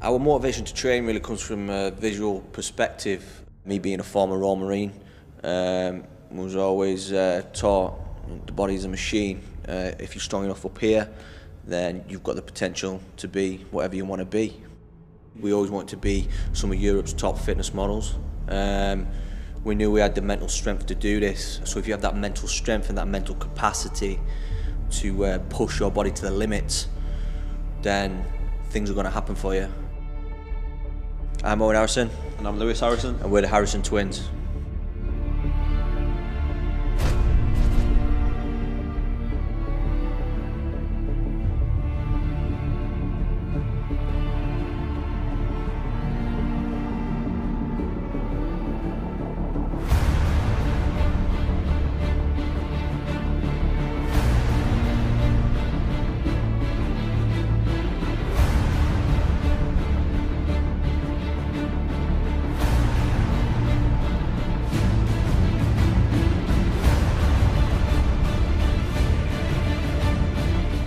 Our motivation to train really comes from a visual perspective. Me being a former Royal Marine, was always taught the body's a machine. If you're strong enough up here, then you've got the potential to be whatever you want to be. We always wanted to be some of Europe's top fitness models. We knew we had the mental strength to do this. So if you have that mental strength and that mental capacity to push your body to the limits, then things are going to happen for you. I'm Owen Harrison. And I'm Lewis Harrison. And we're the Harrison Twins.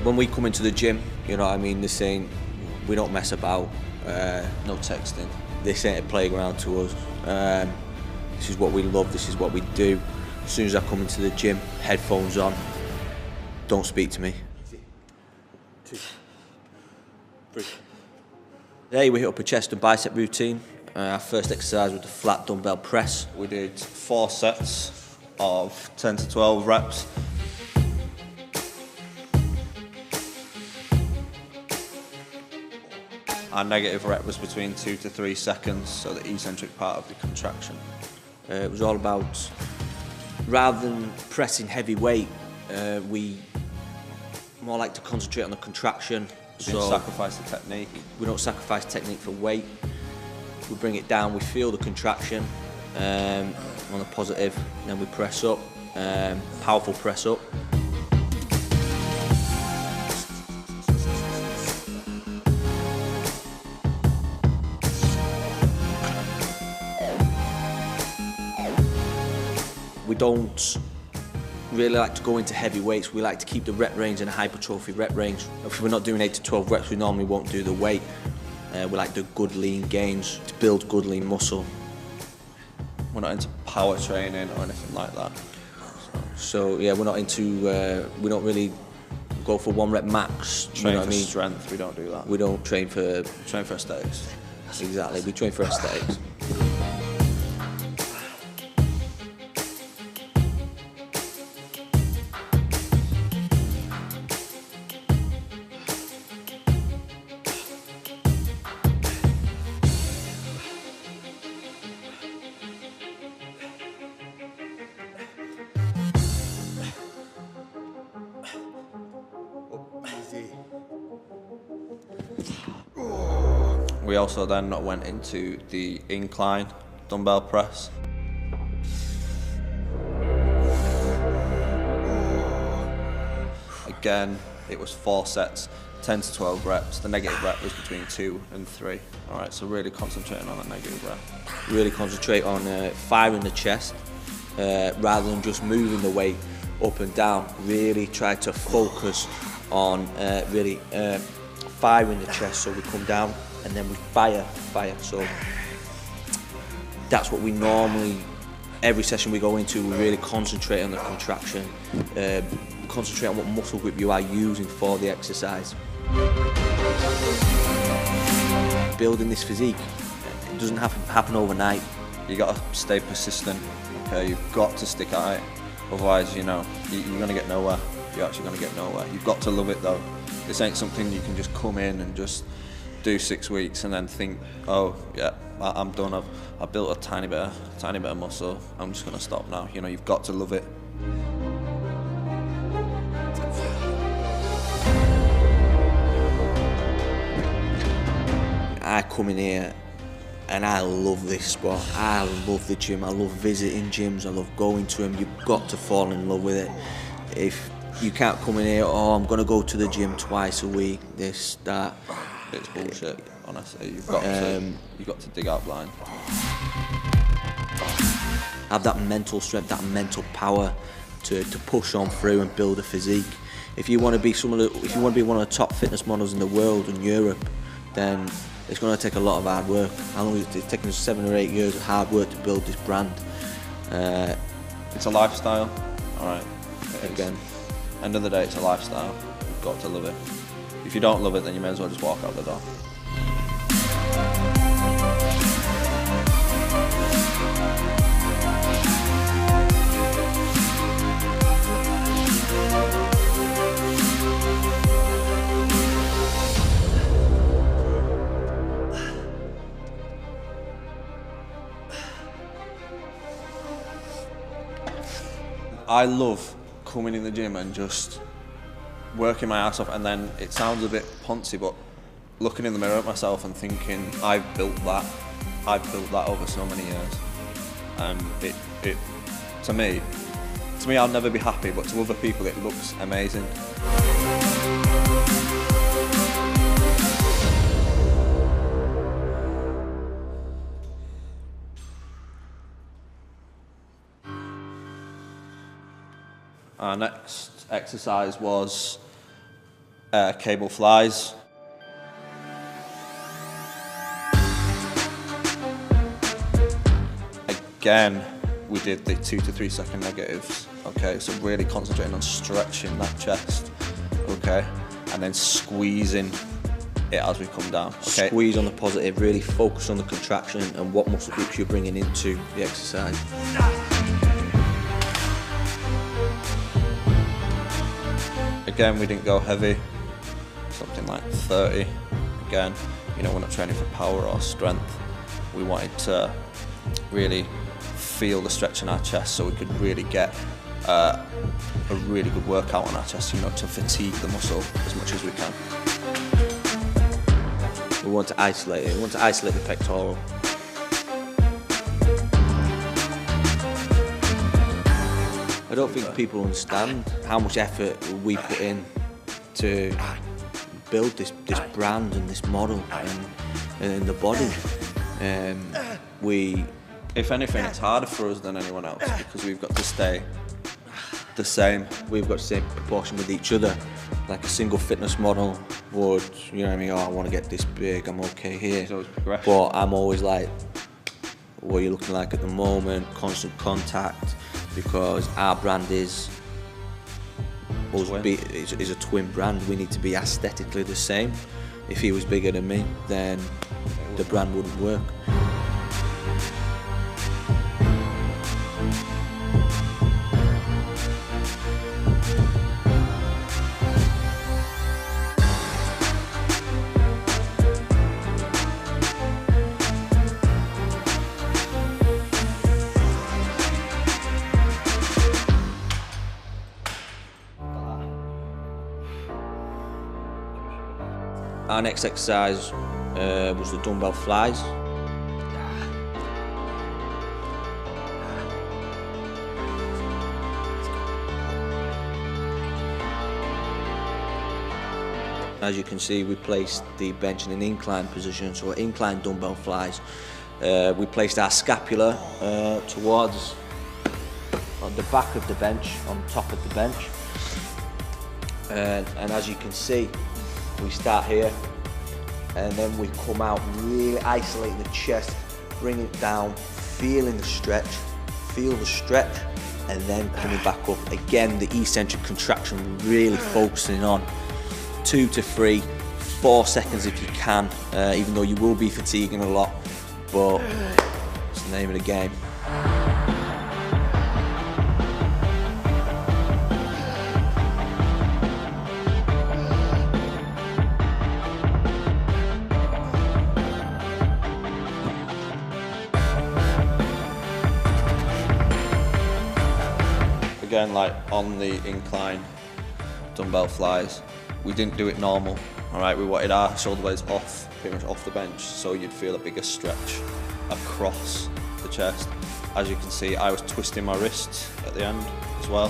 When we come into the gym, you know what I mean, we don't mess about. No texting. This ain't a playground to us. This is what we love, this is what we do. As soon as I come into the gym, headphones on, don't speak to me. 2, 3. Today we hit up a chest and bicep routine. Our first exercise was the flat dumbbell press. We did 4 sets of 10 to 12 reps. Our negative rep was between 2 to 3 seconds, so the eccentric part of the contraction. It was all about, rather than pressing heavy weight, we more like to concentrate on the contraction. We don't sacrifice the technique. We don't sacrifice technique for weight. We bring it down, we feel the contraction on the positive, and then we press up, powerful press up. We don't really like to go into heavy weights. We like to keep the rep range in a hypertrophy rep range. If we're not doing 8 to 12 reps, we normally won't do the weight. We like the good lean gains to build good lean muscle. We're not into power training or anything like that. So yeah, we're not into, we don't really go for 1 rep max. Train you know for what I mean? strength, we don't do that. We don't train for aesthetics. Exactly, we train for aesthetics. We also then went into the incline dumbbell press. Again, it was 4 sets, 10 to 12 reps. The negative rep was between 2 and 3. All right, so really concentrating on that negative rep. Really concentrate on firing the chest rather than just moving the weight up and down. Really try to focus on really firing the chest, so we come down and then we fire. So that's what we normally, every session we go into, we really concentrate on the contraction, concentrate on what muscle group you are using for the exercise. Building this physique, it doesn't happen overnight. You got to stay persistent. Okay, you've got to stick at it. Otherwise, you know, you're going to get nowhere. You're actually going to get nowhere. You've got to love it though. This ain't something you can just come in and just do 6 weeks and then think, oh yeah, I'm done. I've built a tiny bit of muscle. I'm just going to stop now. You know, you've got to love it. I come in here and I love this spot. I love the gym. I love visiting gyms. I love going to them. You've got to fall in love with it. If you can't come in here, oh, I'm going to go to the gym twice a week, this, that. It's bullshit, honestly. You've got to dig out blind. Have that mental strength, that mental power to push on through and build a physique. If you want to be one of the top fitness models in the world in Europe, then it's going to take a lot of hard work. How long is it? It's taken us 7 or 8 years of hard work to build this brand. It's a lifestyle, all right. Again, end of the day, it's a lifestyle. You've got to love it. If you don't love it, then you may as well just walk out the door. I love coming in the gym and just working my ass off, and then it sounds a bit poncy, but looking in the mirror at myself and thinking, I've built that over so many years, and it to me I'll never be happy, but to other people it looks amazing. Our next exercise was cable flies. Again, we did the 2 to 3 second negatives, okay? So really concentrating on stretching that chest, okay? And then squeezing it as we come down, okay? Squeeze on the positive, really focus on the contraction and what muscle groups you're bringing into the exercise. Again, we didn't go heavy, something like 30. Again, you know, we're not training for power or strength. We wanted to really feel the stretch in our chest so we could really get a really good workout on our chest, you know, to fatigue the muscle as much as we can. We want to isolate it, we want to isolate the pectoral. I don't think people understand how much effort we put in to build this brand and this model and the body. If anything, it's harder for us than anyone else because we've got to stay the same. We've got the same proportion with each other. Like a single fitness model would, you know what I mean, oh, I want to get this big, I'm okay here. There's always progression. But I'm always like, what are you looking like at the moment? Constant contact. Because our brand is a twin brand. We need to be aesthetically the same. If he was bigger than me, then the brand wouldn't work. Our next exercise was the dumbbell flies. As you can see, we placed the bench in an incline position, so incline dumbbell flies. We placed our scapula towards on the back of the bench, on top of the bench. And as you can see, we start here and then we come out, really isolating the chest, bring it down, feeling the stretch, feel the stretch, and then coming back up. Again, the eccentric contraction, really focusing on 2 to 3, 4 seconds if you can, even though you will be fatiguing a lot, but it's the name of the game. Again, like on the incline dumbbell flies, we didn't do it normal, all right? We wanted our shoulder blades off, pretty much off the bench, so you'd feel a bigger stretch across the chest. As you can see, I was twisting my wrists at the end as well,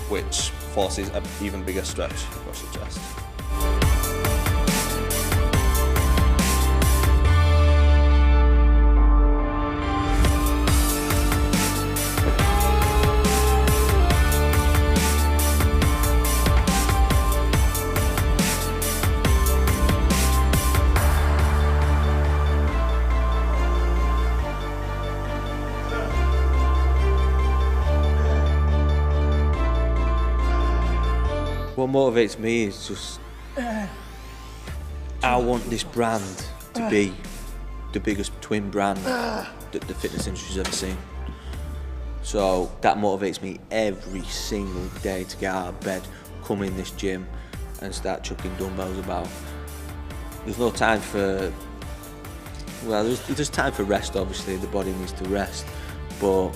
which forces an even bigger stretch across the chest. What motivates me is just, I want this brand to be the biggest twin brand that the fitness industry's ever seen. So that motivates me every single day to get out of bed, come in this gym and start chucking dumbbells about. There's no time for, well, there's time for rest, obviously, the body needs to rest, but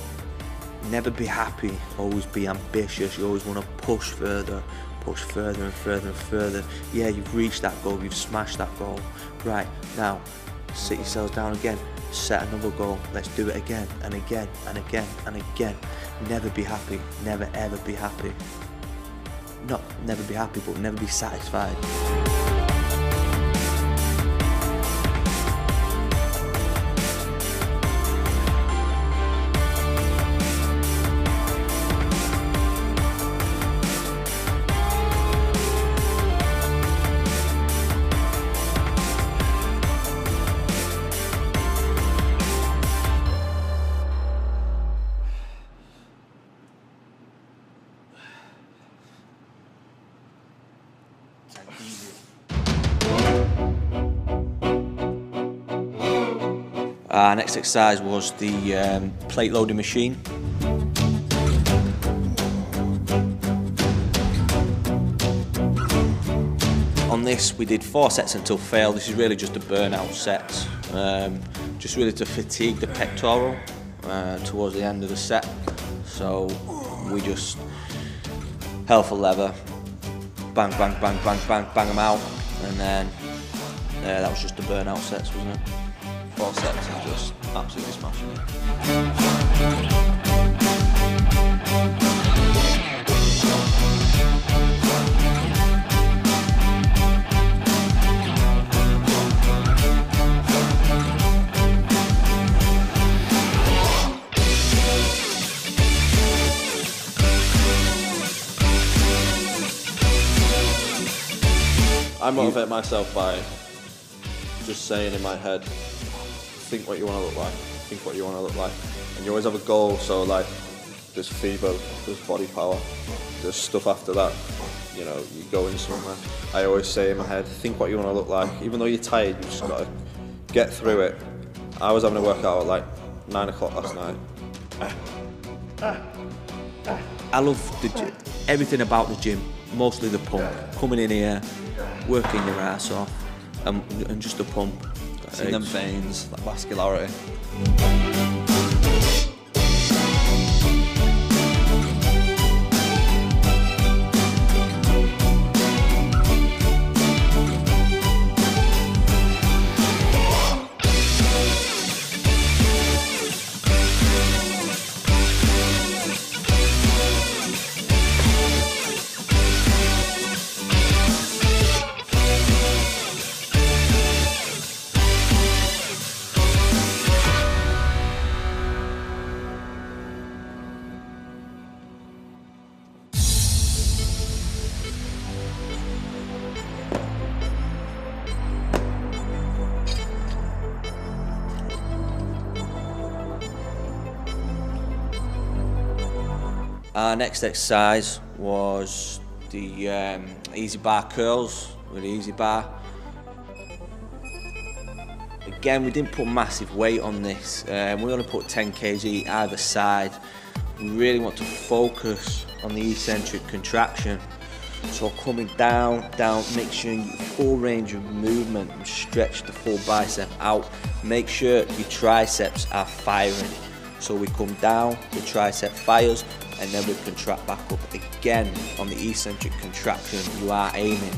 never be happy, always be ambitious. You always want to push further and further and further. Yeah, you've reached that goal, you've smashed that goal. Right, now, sit yourselves down again, set another goal, let's do it again and again and again and again. Never be happy, never ever be happy. Not never be happy, but never be satisfied. Our next exercise was the plate loading machine. On this we did 4 sets until fail. This is really just a burnout set, just really to fatigue the pectoral towards the end of the set. So we just held for leather, bang, bang, bang, bang, bang, bang them out, and then that was just the burnout sets, wasn't it? 4 sets and just absolutely smashing it. I motivate myself by just saying in my head, think what you want to look like, think what you want to look like. And you always have a goal, so like, there's FIBO, there's body power, there's stuff after that, you know, you're going somewhere. I always say in my head, think what you want to look like. Even though you're tired, you just got to get through it. I was having a workout at like 9 o'clock last night. I love everything about the gym, mostly the pump. Coming in here, working your ass off, and just the pump. Seeing them veins, that vascularity. Our next exercise was the easy bar curls with the easy bar. Again, we didn't put massive weight on this. We only put 10 kg either side. We really want to focus on the eccentric contraction. So coming down, make sure you full range of movement and stretch the full bicep out. Make sure your triceps are firing. So we come down, the tricep fires, and then we contract back up. Again, on the eccentric contraction, you are aiming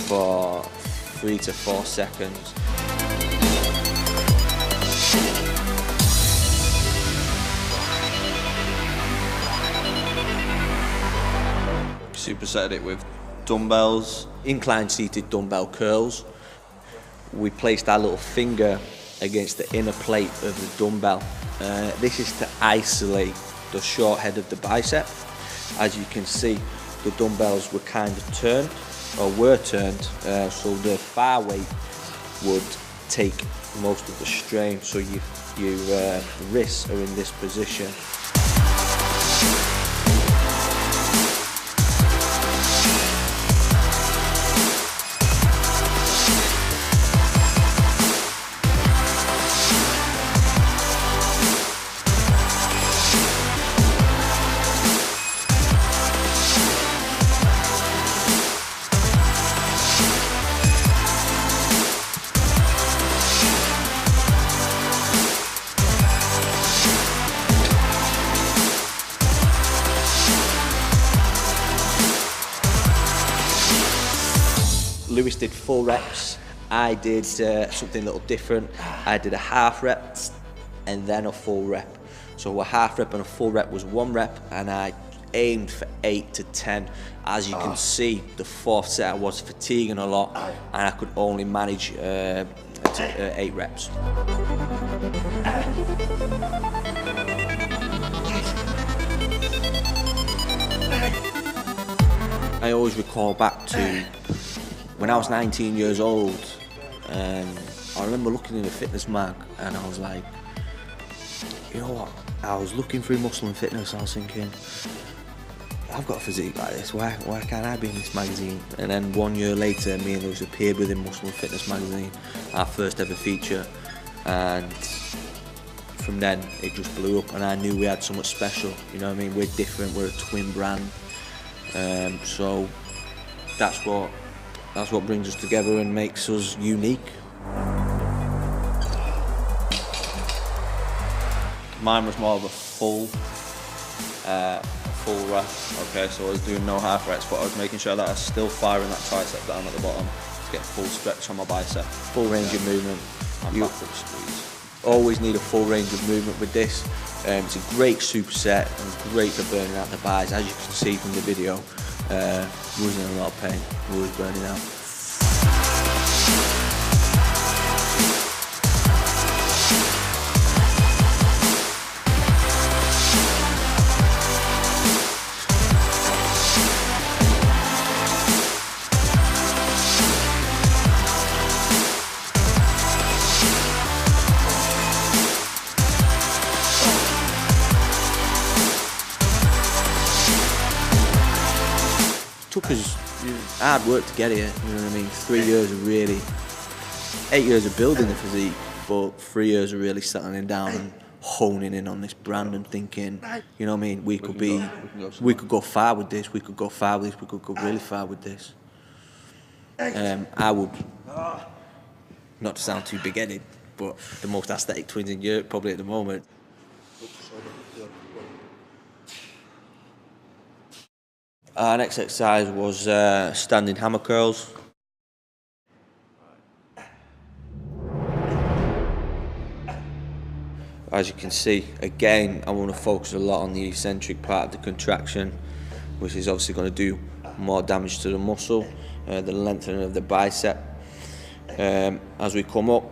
for 3 to 4 seconds. Supersetted it with dumbbells. Incline seated dumbbell curls. We placed our little finger against the inner plate of the dumbbell. This is to isolate the short head of the bicep. As you can see, the dumbbells were kind of turned, or were turned, so the bar weight would take most of the strain, so your wrists are in this position. Lewis did full reps. I did something a little different. I did a half rep and then a full rep. So a half rep and a full rep was 1 rep, and I aimed for 8 to 10. As you can see, the 4th set I was fatiguing a lot, and I could only manage 8 reps. I always recall back to when I was 19 years old. I remember looking in a fitness mag, and I was like, you know what? I was looking through Muscle and Fitness. I was thinking, I've got a physique like this. Why can't I be in this magazine? And then 1 year later, me and Lewis appeared within Muscle and Fitness magazine, our first ever feature, and from then it just blew up. And I knew we had so much special. You know what I mean? We're different. We're a twin brand. So that's what brings us together and makes us unique. Mine was more of a full rep, okay, so I was doing no half reps, but I was making sure that I was still firing that tricep down at the bottom to get full stretch on my bicep. Full range of movement. And back foot squeeze. Always need a full range of movement with this. It's a great superset and great for burning out the biceps. As you can see from the video, we was in a lot of pain. We was burning out. Took us hard work to get here, you know what I mean? 3 years of really, 8 years of building the physique, but 3 years of really settling down and honing in on this brand and thinking, you know what I mean, we could go far with this, we could go far with this, we could go really far with this. I would, not to sound too big-headed, but the most aesthetic twins in Europe probably at the moment. Our next exercise was standing hammer curls. As you can see, again, I want to focus a lot on the eccentric part of the contraction, which is obviously going to do more damage to the muscle, the lengthening of the bicep. As we come up,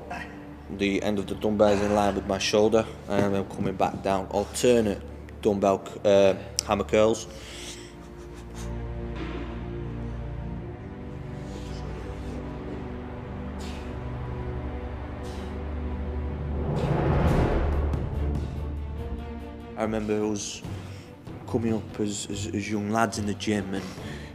the end of the dumbbell is in line with my shoulder, and I'm coming back down. Alternate dumbbell hammer curls. I remember us coming up as young lads in the gym, and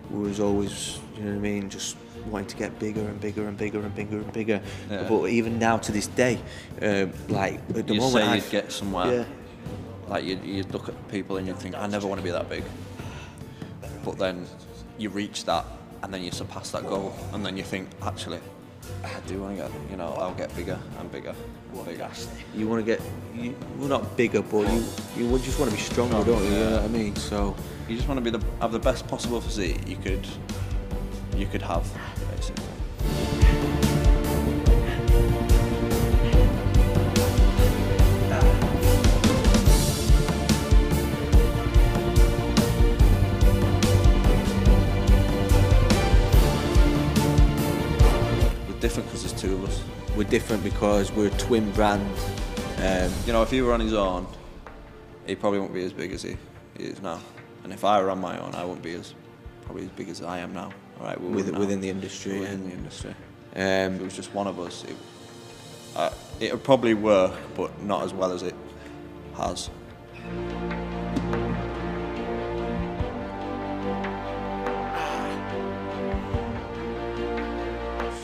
we was always, you know what I mean, just wanting to get bigger and bigger and bigger and bigger and bigger. Yeah. But even now to this day, like at the moment, you'd get somewhere. Yeah. Like you'd look at people and you'd think, I never want to be that big. But then you reach that, and then you surpass that goal, and then you think, actually, I do want to get, you know, I'll get bigger and bigger and bigger. You want to get, well, not bigger, but you just want to be stronger, don't you? You know what I mean? So you just want to be have the best possible physique you could have, basically. Different because there's 2 of us. We're different because we're a twin brand. You know, if he were on his own, he probably wouldn't be as big as he is now. And if I were on my own, I wouldn't be probably as big as I am now. All right, within the industry. Within the industry. If it was just one of us, it would probably work, but not as well as it has.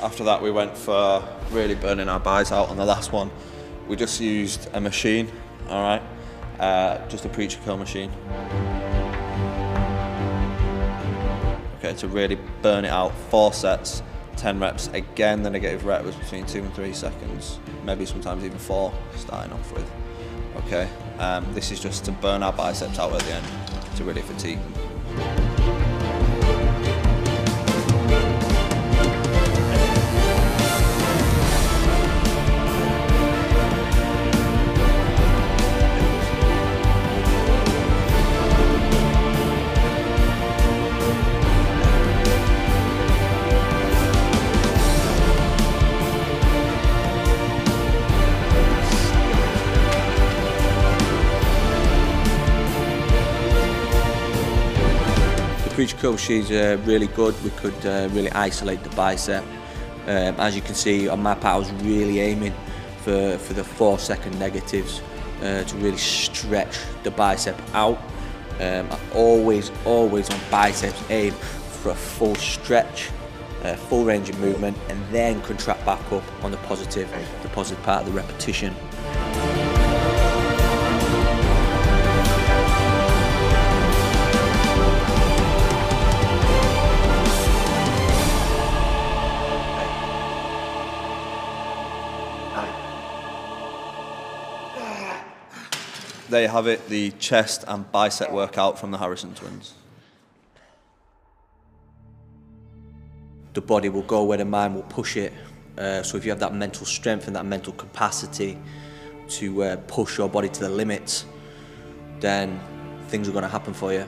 After that, we went for really burning our biceps out on the last one. We just used a machine, all right, just a preacher curl machine. Okay, to really burn it out, 4 sets, 10 reps. Again, the negative rep was between 2 and 3 seconds, maybe sometimes even 4, starting off with. Okay, this is just to burn our biceps out at the end, to really fatigue them. preacher curl machines are really good. We could really isolate the bicep. As you can see, on my part, I was really aiming for the 4-second negatives to really stretch the bicep out. I always on biceps aim for a full stretch, full range of movement, and then contract back up on the positive part of the repetition. There you have it, the chest and bicep workout from the Harrison twins. The body will go where the mind will push it. So if you have that mental strength and that mental capacity to push your body to the limits, then things are going to happen for you.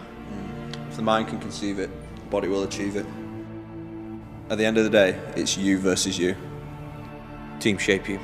If the mind can conceive it, the body will achieve it. At the end of the day, it's you versus you. Team ShapeYOU.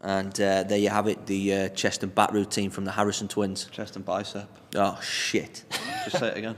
And there you have it, the chest and back routine from the Harrison twins. Chest and bicep. Oh, shit. Just say it again.